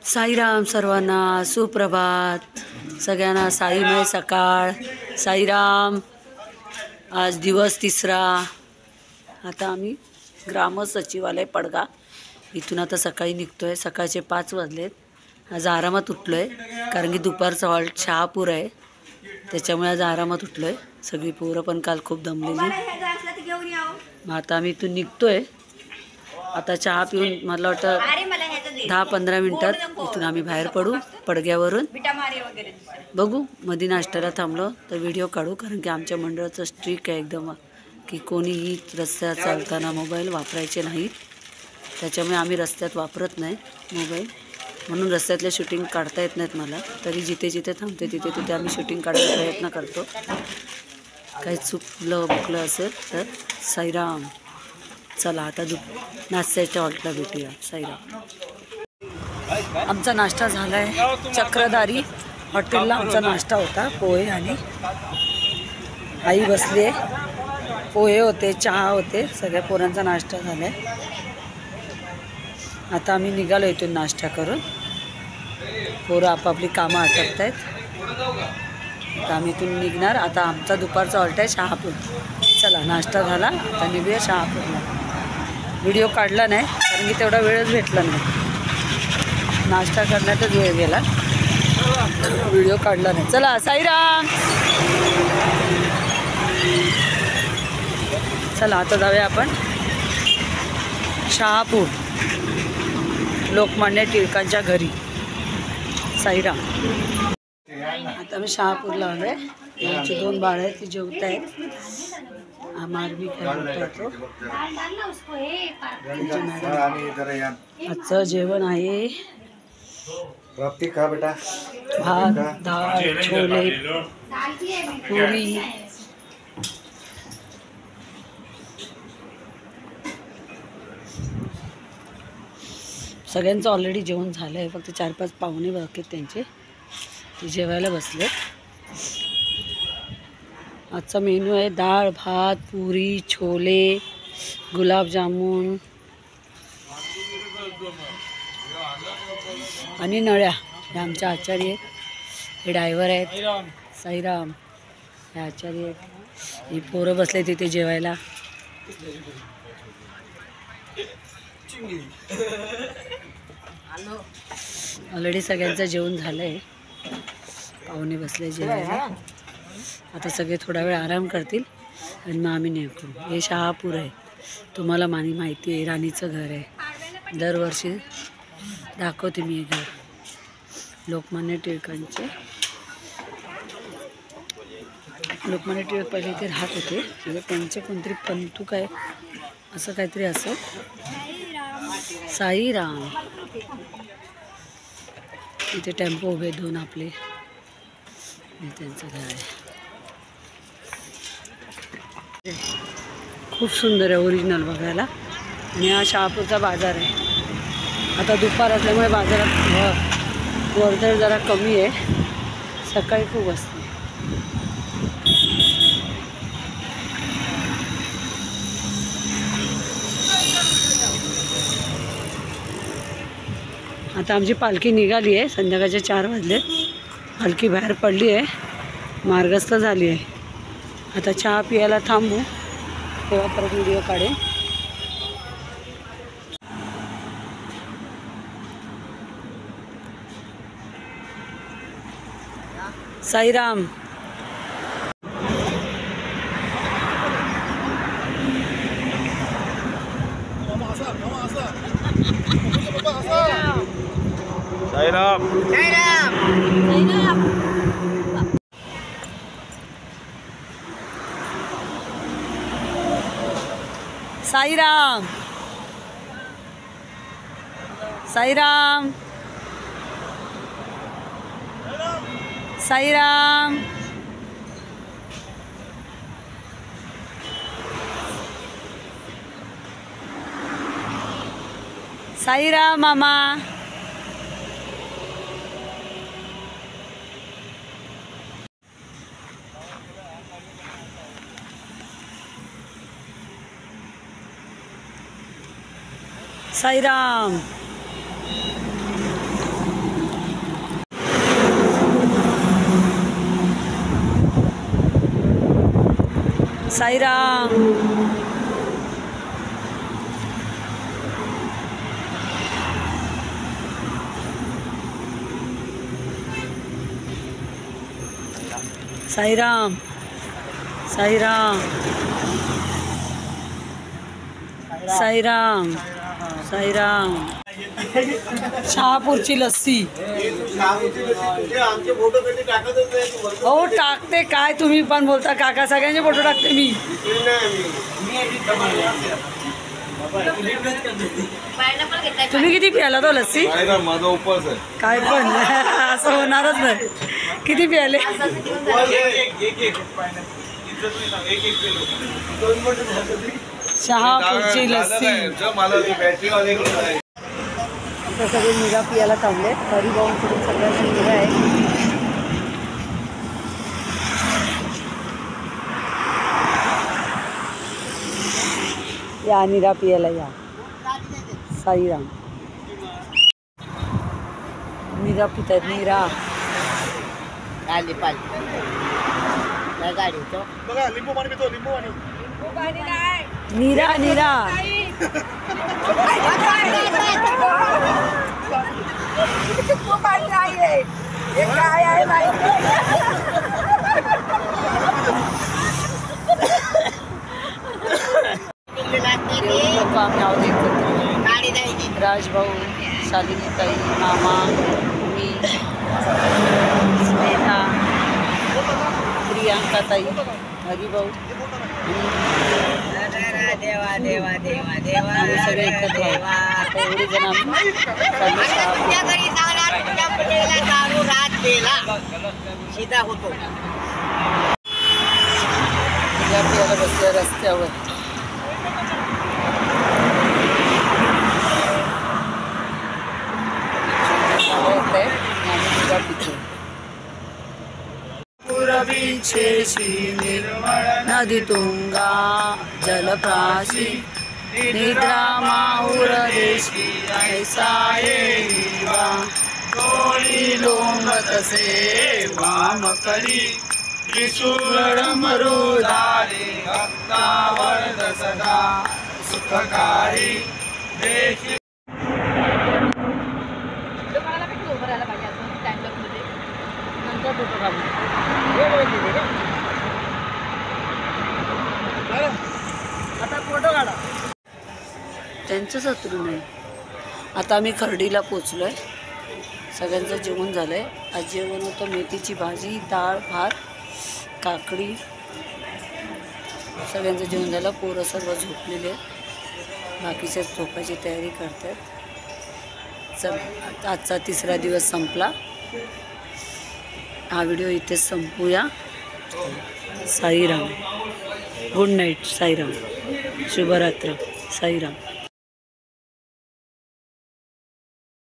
साईराम सर्वांना सुप्रभात। सगळ्यांना साईमय सकाळ। साईराम। आज दिवस तिसरा। आता आम्ही ग्राम सचिवालय पडगा इथून आता सकाळी निघतोय। सकाळचे 5 वाजलेत। आज आरामात उठलोय कारण की दुपारचा हॉल्ट शहापूर आहे, त्याच्यामुळे आज आरामात उठलोय। सगळी पोरं पण काल खूप दमलेली। मग आता आम्ही इथून निघतोय। आता चहा पिऊन मला वाटतं 10-15 मिनिटात इथून आम्ही बाहेर पडू पडग्यावरून। बघू मध्ये नाश्त्याला थांबलो तर व्हिडिओ काढू, कारण की आमच्या मंडळाचं स्ट्रिक आहे एकदम की कोणीही रस्त्यात चालताना मोबाईल वापरायचे नाहीत। त्याच्यामुळे आम्ही रस्त्यात वापरत नाही मोबाईल, म्हणून रस्त्यातले शूटिंग काढता येत नाहीत मला। तरी जिथे जिथे थांबते तिथे तिथे आम्ही शूटिंग काढायचा प्रयत्न करतो। काही चुकलं बुकलं असेल तर साईराम। चला आता नाश्त्याच्या हॉल्टला भेटूया। साईराम। आमचा नाश्ता झाला आहे। चक्रधारी हॉटेलला आमचा नाश्ता होता, पोहे आणि आई बसली आहे। पोहे होते, चहा होते, सगळ्या पोरांचा नाश्ता झाला आहे। आता आम्ही निघालो इथून नाश्ता करून। पोरं आपापली कामं आटपत आहेत। आता आम्ही इथून निघणार। आता आमचा दुपारचा हॉल्ट आहे शहापूर। चला नाश्ता झाला, आता निघूया शहापूरला। व्हिडिओ काढला नाही कारण की तेवढा वेळच भेटला नाही, नाश्ता करण्यातच वेळ गेला, व्हिडिओ काढला नाही। चला साईराम। चला आता जाऊया आपण शहापूर, लोकमान्य टिळकांच्या घरी। साईराम। आता मी शहापूरला आलोय। यांची 2 बाळं आहेत, ती जेवत आहेत। मारबी खेळतो। आजचं जेवण आहे भात, डाळ, छोले, पुरी। सगळ्यांचं ऑलरेडी जेवण झालं आहे, फक्त 4-5 पाहुणे बाकी आहेत त्यांचे, ते जेवायला बसले। आजचा मेनू आहे डाळ, भात, पुरी, छोले, गुलाबजामुन आणि नळ्या। हे आमचे आचार्य आहेत, हे ड्रायव्हर आहेत। साईराम। हे आचार्य आहेत, ही पोरं बसले तिथे जेवायला। ऑलरेडी सगळ्यांचं जेवण झालं आहे, पाहुणे बसले जेवायला। आता सगळे थोडा वेळ आराम करतील आणि मग आम्ही निघू। हे शहापूर आहे, तुम्हाला माहिती आहे, राणीचं घर आहे। दरवर्षी दाखवते मी हे घर, लोकमान्य टिळकांचे। लोकमान्य टिळक पहिले इथे राहत होते, म्हणजे त्यांचे कोणतरी पंतू काय असं काहीतरी असं। साईराम। इथे टेम्पो उभे 2 आपले, त्यांचं घर आहे। खूप सुंदर आहे, ओरिजिनल बघायला। आणि हा शहापूरचा बाजार आहे। आता दुपार असल्यामुळे बाजारात वर्दळ जरा कमी आहे, सकाळी खूप असते। आता आमची पालखी निघाली आहे, संध्याकाळचे 4 वाजलेत। पालखी बाहेर पडली आहे, मार्गस्थ झाली आहे। आता चहा पियाला थांबू, तेव्हा परत व्हिडिओ काढेन। साईराम। साईराम। साईराम। साईराम। साईराम। साईराम मामा। साईराम। साईराम. साईराम. साईराम. साईराम. साईराम. शहापूरची लस्सी. हो टाकते काय तुम्ही पण बोलता काका, सगळ्यांचे फोटो टाकते मी. तुम्ही किती प्याला तो लस्सी? माझा उपवास आहे. काय पण असं होणारच नाही. किती प्याले? शहापूरची लस्सी. आता सगळे निघा पियाला थांबले. हरिभाऊ सोडून सगळ्यांना निघा आहे. या निरा पियाला या. साईराम. निरा पित आहेत निरा. निरा निरा. लोक आम्ही आहोत एकत्र. राजभाऊ, शालिनीताई, मामा, मी, स्नेहा, प्रियांकाताई, हरिभाऊ, आम्ही सगळे एकत्र आहोत. आता एवढे जण आम्ही पियाला बसल्या रस्त्यावर. नदी तुंगा जलप्राशी निद्रा माहुर देशी ऐसा येईवा कोळी लोंगत से वाम करी त्रिशूळ मरुदारी भक्तावर्ध सदा सुखकारी देशी. त्यांचंच अतरू नाही. आता आम्ही खर्डीला पोचलोय. सगळ्यांचं जेवण झालंय. आज जेवण होतं मेथीची भाजी, डाळ, भात, काकडी. सगळ्यांचं जेवण झालं. पोरं सर्व झोपलेले आहेत. बाकीच्या झोपायची तयारी करतात. चल आजचा 3रा दिवस संपला. हा व्हिडिओ इथेच संपूया. साईराम. Good night. साईराम. शुभरात्र. साईराम.